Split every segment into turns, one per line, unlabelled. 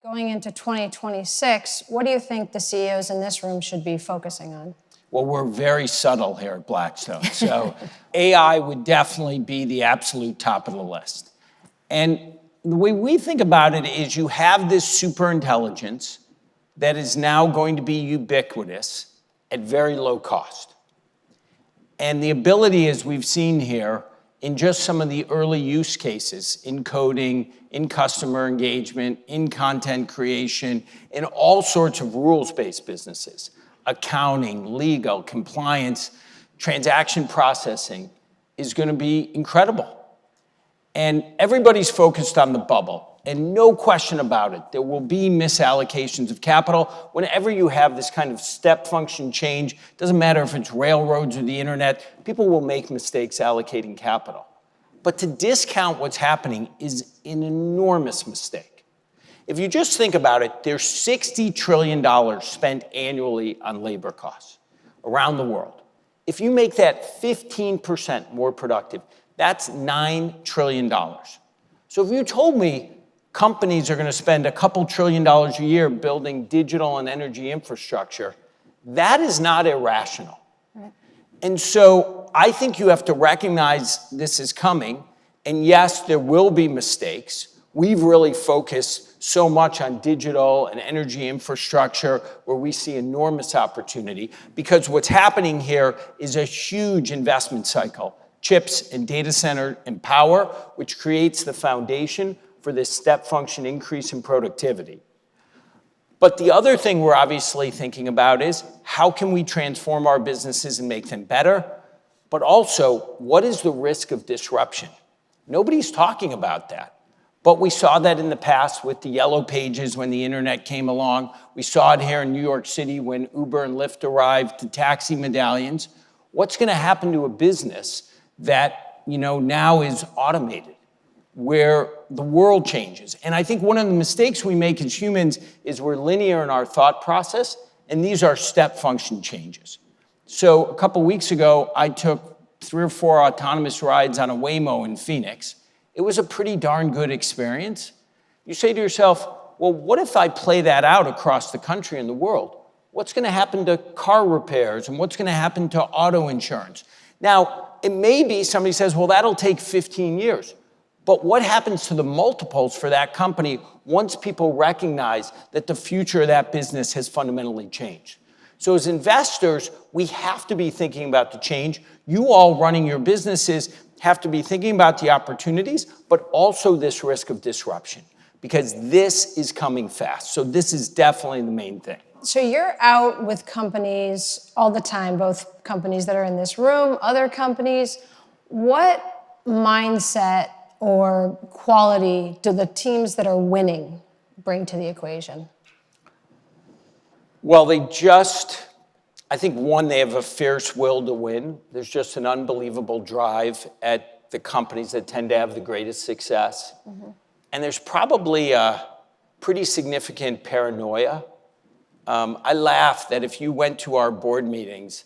Going into 2026, what do you think the CEOs in this room should be focusing on?
Well, we're very subtle here at Blackstone. So AI would definitely be the absolute top of the list. And the way we think about it is you have this super intelligence that is now going to be ubiquitous at very low cost. And the ability, as we've seen here, in just some of the early use cases, in coding, in customer engagement, in content creation, in all sorts of rules-based businesses, accounting, legal, compliance, transaction processing, is going to be incredible. And everybody's focused on the bubble. And no question about it, there will be misallocations of capital. Whenever you have this kind of step function change, doesn't matter if it's railroads or the internet, people will make mistakes allocating capital. But to discount what's happening is an enormous mistake. If you just think about it, there's $60 trillion spent annually on labor costs around the world. If you make that 15% more productive, that's $9 trillion. So if you told me companies are going to spend a couple $1 trillion a year building digital and energy infrastructure, that is not irrational. Right. And so I think you have to recognize this is coming. And yes, there will be mistakes. We've really focused so much on digital and energy infrastructure where we see enormous opportunity because what's happening here is a huge investment cycle. Chips and data center and power, which creates the foundation for this step function increase in productivity. But the other thing we're obviously thinking about is how can we transform our businesses and make them better? But also, what is the risk of disruption? Nobody's talking about that. But we saw that in the past with the yellow pages when the internet came along. We saw it here in New York City when Uber and Lyft arrived, the taxi medallions. What's going to happen to a business that now is automated, where the world changes? And I think one of the mistakes we make as humans is we're linear in our thought process, and these are step function changes. So a couple weeks ago, I took 3 or 4 autonomous rides on a Waymo in Phoenix. It was a pretty darn good experience. You say to yourself, well, what if I play that out across the country and the world? What's going to happen to car repairs, and what's going to happen to auto insurance? Now, it may be somebody says, well, that'll take 15 years. But what happens to the multiples for that company once people recognize that the future of that business has fundamentally changed? So as investors, we have to be thinking about the change. You all running your businesses have to be thinking about the opportunities, but also this risk of disruption, because this is coming fast. So this is definitely the main thing.
So you're out with companies all the time, both companies that are in this room, other companies. What mindset or quality do the teams that are winning bring to the equation?
Well, I think one, they have a fierce will to win. There's just an unbelievable drive at the companies that tend to have the greatest success. Mm-hmm. And there's probably a pretty significant paranoia. I laugh that if you went to our board meetings,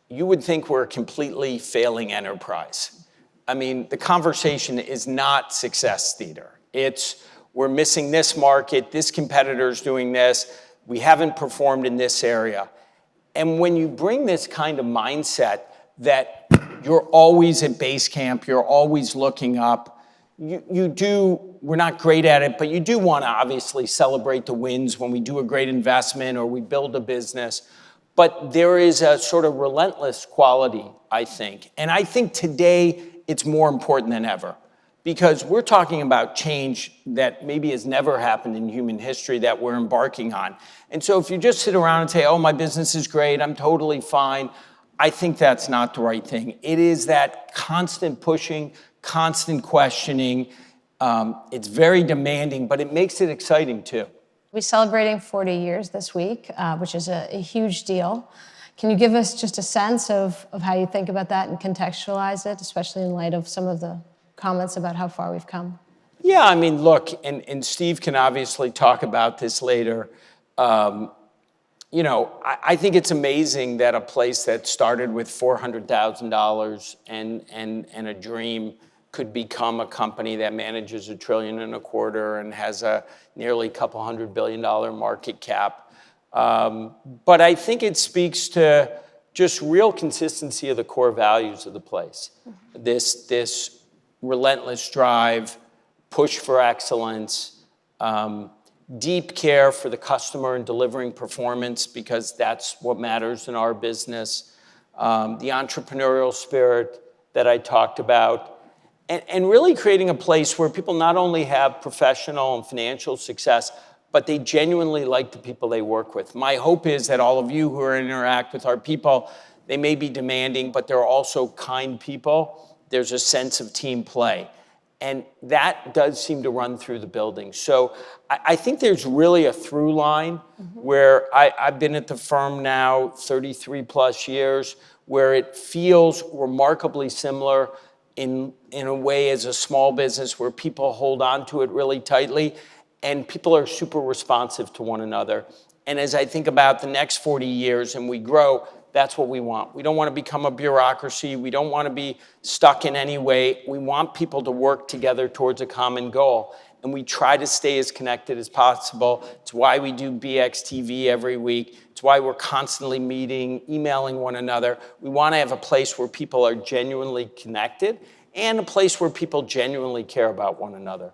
you would think we're a completely failing enterprise. I mean, the conversation is not success theater. It's, we're missing this market, this competitor's doing this, we haven't performed in this area. And when you bring this kind of mindset that you're always at base camp, you're always looking up, we're not great at it, but you do want to obviously celebrate the wins when we do a great investment or we build a business. But there is a sort of relentless quality, I think. And I think today it's more important than ever because we're talking about change that maybe has never happened in human history that we're embarking on. And so if you just sit around and say, oh, my business is great, I'm totally fine, I think that's not the right thing. It is that constant pushing, constant questioning. It's very demanding, but it makes it exciting too.
We're celebrating 40 years this week, which is a huge deal. Can you give us just a sense of how you think about that and contextualize it, especially in light of some of the comments about how far we've come?
Yeah, I mean, look, and Steve can obviously talk about this later. I think it's amazing that a place that started with $400,000 and a dream could become a company that manages $1.25 trillion and has a nearly $200 billion market cap. But I think it speaks to just real consistency of the core values of the place. This relentless drive, push for excellence, deep care for the customer and delivering performance, because that's what matters in our business, the entrepreneurial spirit that I talked about, and really creating a place where people not only have professional and financial success, but they genuinely like the people they work with. My hope is that all of you who interact with our people, they may be demanding, but they're also kind people. There's a sense of team play. And that does seem to run through the building. So I think there's really a through line where I've been at the firm now 33 plus years, where it feels remarkably similar in a way as a small business where people hold on to it really tightly and people are super responsive to one another. And as I think about the next 40 years and we grow, that's what we want. We don't want to become a bureaucracy. We don't want to be stuck in any way. We want people to work together towards a common goal. And we try to stay as connected as possible. It's why we do BXTV every week. It's why we're constantly meeting, emailing one another. We want to have a place where people are genuinely connected and a place where people genuinely care about one another.